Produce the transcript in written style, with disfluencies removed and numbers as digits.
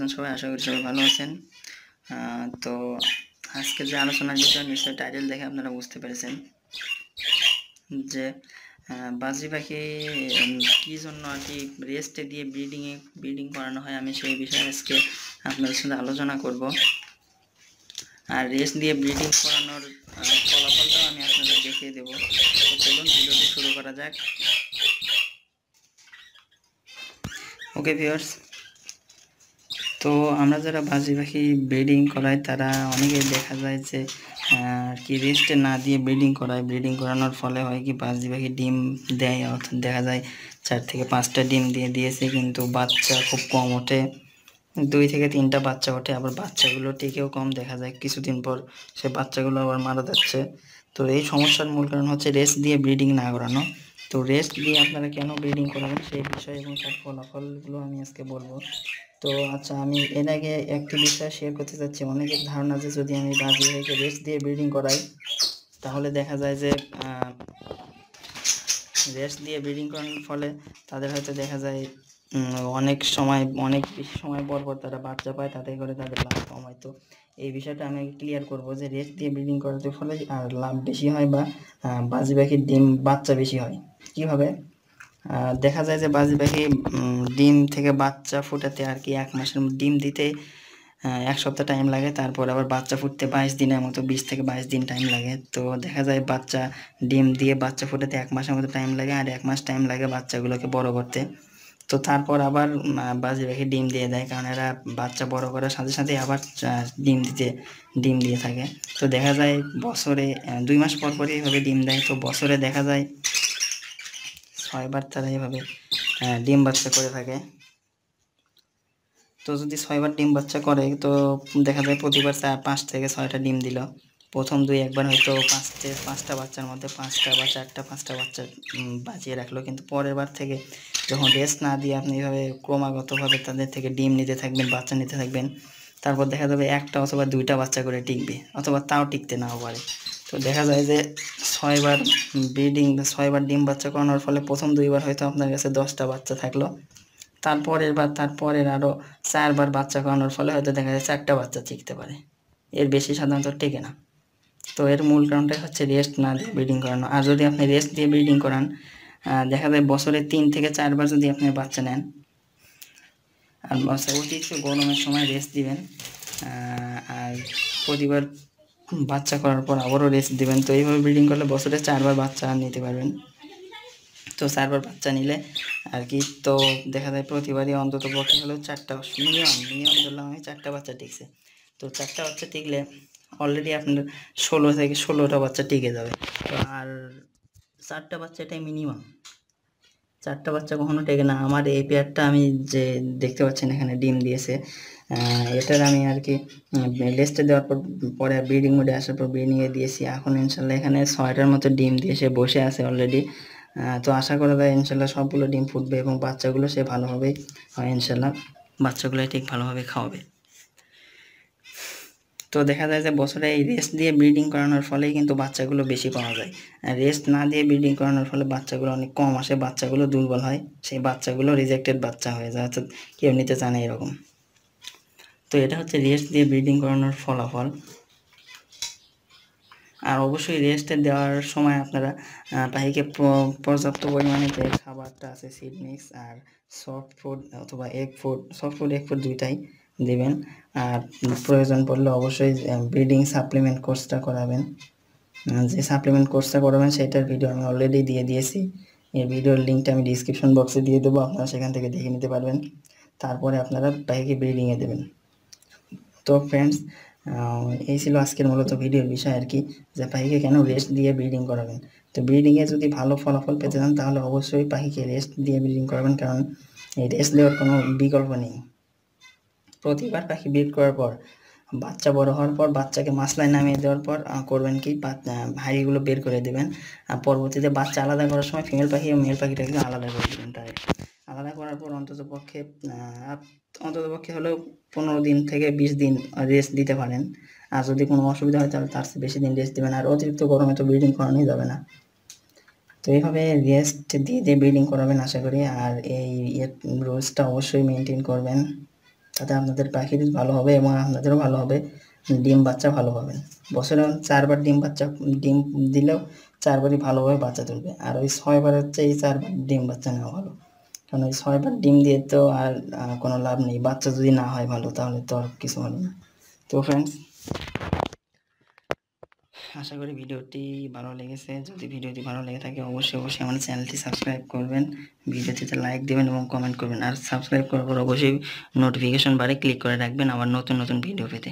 আছেন সবাই? আশা করি সবাই ভালো আছেন। তো আজকে যে আলোচনার বিষয় নিশ্চয়ই টাইটেল দেখে আপনারা বুঝতে পেরেছেন যে বাজি পাখি কী জন্য আর কি রেস্টে দিয়ে ব্রিডিং করানো হয়, আমি সেই বিষয়ে আজকে আপনাদের সাথে আলোচনা করব। আর রেস্ট দিয়ে ব্রিডিং করানোর ফলাফলটাও আমি আপনাদের দেখিয়ে দেবো। তো চলুন ভিডিওটি শুরু করা যাক। ওকে ভিউয়ার্স, তো আমরা যারা বাজি পাখি ব্রিডিং করাই তারা অনেকেই দেখা যায় যে কি রেস্টে না দিয়ে ব্রিডিং করায়। ব্রিডিং করানোর ফলে হয় কি বাজি পাখি ডিম দেয়, অর্থাৎ দেখা যায় 4 থেকে 5টা ডিম দিয়েছে, কিন্তু বাচ্চা খুব কম ওঠে, 2 থেকে 3টা বাচ্চা ওঠে। আবার বাচ্চাগুলো টিকেও কম, দেখা যায় কিছুদিন পর সে বাচ্চাগুলো আবার মারা যাচ্ছে। তো এই সমস্যার মূল কারণ হচ্ছে রেস্ট দিয়ে ব্রিডিং না করানো। তো রেস্ট দিয়ে আপনারা কেন ব্রিডিং করাবেন সেই বিষয় এবং তার ফলাফলগুলো আমি আজকে বলবো। তো আচ্ছা, আমি এর আগে একটি বিষয় শেয়ার করতে চাচ্ছি। অনেকের ধারণা যে যদি আমি বাজি পাখিকে রেস্ট দিয়ে ব্রিডিং করাই তাহলে দেখা যায় যে রেস্ট দিয়ে ব্রিডিং করানোর ফলে তাদের হয়তো দেখা যায় অনেক বেশি সময় পর তারা বাচ্চা পায়, তাতে করে তাদের লাভ কম হয়। তো এই বিষয়টা আমি ক্লিয়ার করব যে রেস্ট দিয়ে ব্রিডিং করাতে ফলে আর লাভ বেশি হয় বা বাজি পাখির ডিম বাচ্চা বেশি হয় কিভাবে। দেখা যায় যে বাজি পাখি ডিম থেকে বাচ্চা ফুটাতে আর কি 1 মাসের ডিম দিতে 1 সপ্তাহ টাইম লাগে, তারপর আবার বাচ্চা ফুটতে 22 দিনের মতো, 20 থেকে 22 দিন টাইম লাগে। তো দেখা যায় বাচ্চা ডিম দিয়ে বাচ্চা ফুটাতে 1 মাসের মতো টাইম লাগে, আর 1 মাস টাইম লাগে বাচ্চাগুলোকে বড় করতে। তো তারপর আবার বাজি পাখি ডিম দিয়ে দেয়, কারণ এরা বাচ্চা বড় করার সাথে সাথে আবার ডিম দিয়ে থাকে। তো দেখা যায় বছরে 2 মাস পর পরই এইভাবে ডিম দেয়। তো বছরে দেখা যায় 6 বার তারা এইভাবে ডিম বাচ্চা করে থাকে। তো যদি 6 বার ডিম বাচ্চা করে তো দেখা যায় প্রতিবার 5 থেকে 6টা ডিম দিল। প্রথম 2-1 বার হয়তো 5টা বাচ্চার মধ্যে 5টা বা 4টা 5টা বাচ্চা বাঁচিয়ে রাখলো, কিন্তু পরের বার থেকে যখন রেস্ট না দিয়ে আপনি এইভাবে ক্রমাগতভাবে তাদের থেকে ডিম নিতে থাকবেন, বাচ্চা নিতে থাকবেন, তারপর দেখা যাবে 1টা অথবা 2টা বাচ্চা করে টিকবে, অথবা তাও টিকতে নাও পারে। তো দেখা যায় যে 6 বার ডিম বাচ্চা করানোর ফলে প্রথম 2 বার হয়তো আপনার কাছে 10টা বাচ্চা থাকলো, তারপরের আরও 4 বার বাচ্চা করানোর ফলে হয়তো দেখা যায় 4টা বাচ্চা টিকতে পারে, এর বেশি সাধারণত টেকে না। তো এর মূল কারণটাই হচ্ছে রেস্ট না দিয়ে ব্রিডিং করানো। আর যদি আপনি রেস্ট দিয়ে ব্রিডিং করান, দেখা যায় বছরে 3 থেকে 4 বার যদি আপনি বাচ্চা নেন, আর অতিরিক্ত গরমের সময় রেস্ট দিবেন, আর প্রতিবার বাচ্চা করার পর আবারও রেস্ট দিবেন। তো এইভাবে ব্রিডিং করলে বছরে 4 বার বাচ্চা নিতে পারবেন। তো 4 বার বাচ্চা নিলে আর কি, তো দেখা যায় প্রতিবারই অন্তত পক্ষে হলেও 4টা মিনিমাম ধরলাম আমি 4টা বাচ্চা টিকছে। তো 4টা বাচ্চা টিকলে অলরেডি আপনার 16 থেকে 16টা বাচ্চা টিকে যাবে। তো আর 4টা বাচ্চা এটাই মিনিমাম, 4টা বাচ্চা কখনো টেকে না। আমার এই পেয়ারটা আমি যে দেখতে পাচ্ছেন এখানে ডিম দিয়েছে, এটার আমি আর কি লেস্টে দেওয়ার পরে ব্রিডিং মোডে আসার পর ব্রিডিংয়ে দিয়েছি। এখন ইনশাল্লাহ এখানে 6টার মতো ডিম দিয়ে সে বসে আছে অলরেডি। তো আশা করা যায় ইনশাল্লাহ সবগুলো ডিম ফুটবে এবং বাচ্চাগুলো সে ভালোভাবেই হয়, ইনশাল্লাহ বাচ্চাগুলোই ঠিক ভালোভাবে খাওয়াবে। তো দেখা যায় যে বছরে এই রেস্ট দিয়ে ব্রিডিং করানোর ফলেই কিন্তু বাচ্চাগুলো বেশি পাওয়া যায়। আর রেস্ট না দিয়ে ব্রিডিং করানোর ফলে বাচ্চাগুলো অনেক কম আসে, বাচ্চাগুলো দুর্বল হয়, সেই বাচ্চাগুলো রিজেক্টেড বাচ্চা হয়ে যায়, অর্থাৎ কেউ নিতে চায় না এরকম। তো এটা হচ্ছে রেস্ট দিয়ে ব্রিডিং করানোর ফলাফল। আর অবশ্যই রেস্টে দেওয়ার সময় আপনারা পাখিকে পর্যাপ্ত পরিমাণে যে খাবারটা আছে সিড মিক্স আর সফট ফুড অথবা এগ ফুড দুইটাই দেবেন। আর প্রয়োজন পড়লে অবশ্যই ব্রিডিং সাপ্লিমেন্ট কোর্সটা করাবেন। যে সাপ্লিমেন্ট কোর্সটা করাবেন সেটার ভিডিও আমি অলরেডি দিয়ে দিয়েছি, এই ভিডিওর লিঙ্কটা আমি ডিসক্রিপশন বক্সে দিয়ে দেবো, আপনারা সেখান থেকে দেখে নিতে পারবেন। তারপরে আপনারা পাখিকে ব্রিডিংয়ে দেবেন। তো ফ্রেন্ডস, এই ছিল আজকের মূলত ভিডিওর বিষয় আর কি, যে পাখিকে কেন রেস্ট দিয়ে ব্রিডিং করাবেন। তো ব্রিডিংয়ে যদি ভালো ফলাফল পেতে চান তাহলে অবশ্যই পাখিকে রেস্ট দিয়ে ব্রিডিং করাবেন, কারণ এই রেস্ট দেওয়ার কোনো বিকল্প নেই। প্রতিবার পাখি ব্রিড করার পর বাচ্চা বড় হওয়ার পর বাচ্চাকে মাসলায় নামিয়ে দেওয়ার পর করবেন কি, হাঁড়িগুলো বের করে দেবেন। আর পরবর্তীতে বাচ্চা আলাদা করার সময় ফিমেল পাখি এবং মেল পাখিটাকে আলাদা করে দেবেন। তাই আলাদা করার পর অন্তত পক্ষে হলেও 15 দিন থেকে 20 দিন রেস্ট দিতে পারেন। আর যদি কোনো অসুবিধা হয় তাহলে তার চেয়ে বেশি দিন রেস্ট দেবেন। আর অতিরিক্ত গরমে তো ব্রিডিং করানোই যাবে না। তো এইভাবে রেস্ট দিয়ে ব্রিডিং করাবেন আশা করি। আর এই রুলসটা অবশ্যই মেনটেন করবেন। তাতে আপনাদের পাখির ভালো হবে এবং আপনাদেরও ভালো হবে, ডিম বাচ্চা ভালো পাবেন। বছরে 4 বার ডিম দিলেও 4 বারই ভালোভাবে বাচ্চা তুলবে। আর ওই 6 বার হচ্ছে এই 4 বার ডিম বাচ্চা নেওয়া ভালো, কারণ ওই 6 বার ডিম দিয়ে তো আর কোনো লাভ নেই। বাচ্চা যদি না হয় ভালো, তাহলে তো আর কিছু হলো না। তো ফ্রেন্ডস, আশা করি ভিডিওটি ভালো লেগেছে। যদি ভিডিওটি ভালো লেগে থাকে অবশ্যই আমার চ্যানেলটি সাবস্ক্রাইব করবেন, ভিডিওটিতে লাইক দেবেন এবং কমেন্ট করবেন। আর সাবস্ক্রাইব করার পর অবশ্যই নোটিফিকেশন বারে ক্লিক করে রাখবেন আমার নতুন নতুন ভিডিও পেতে।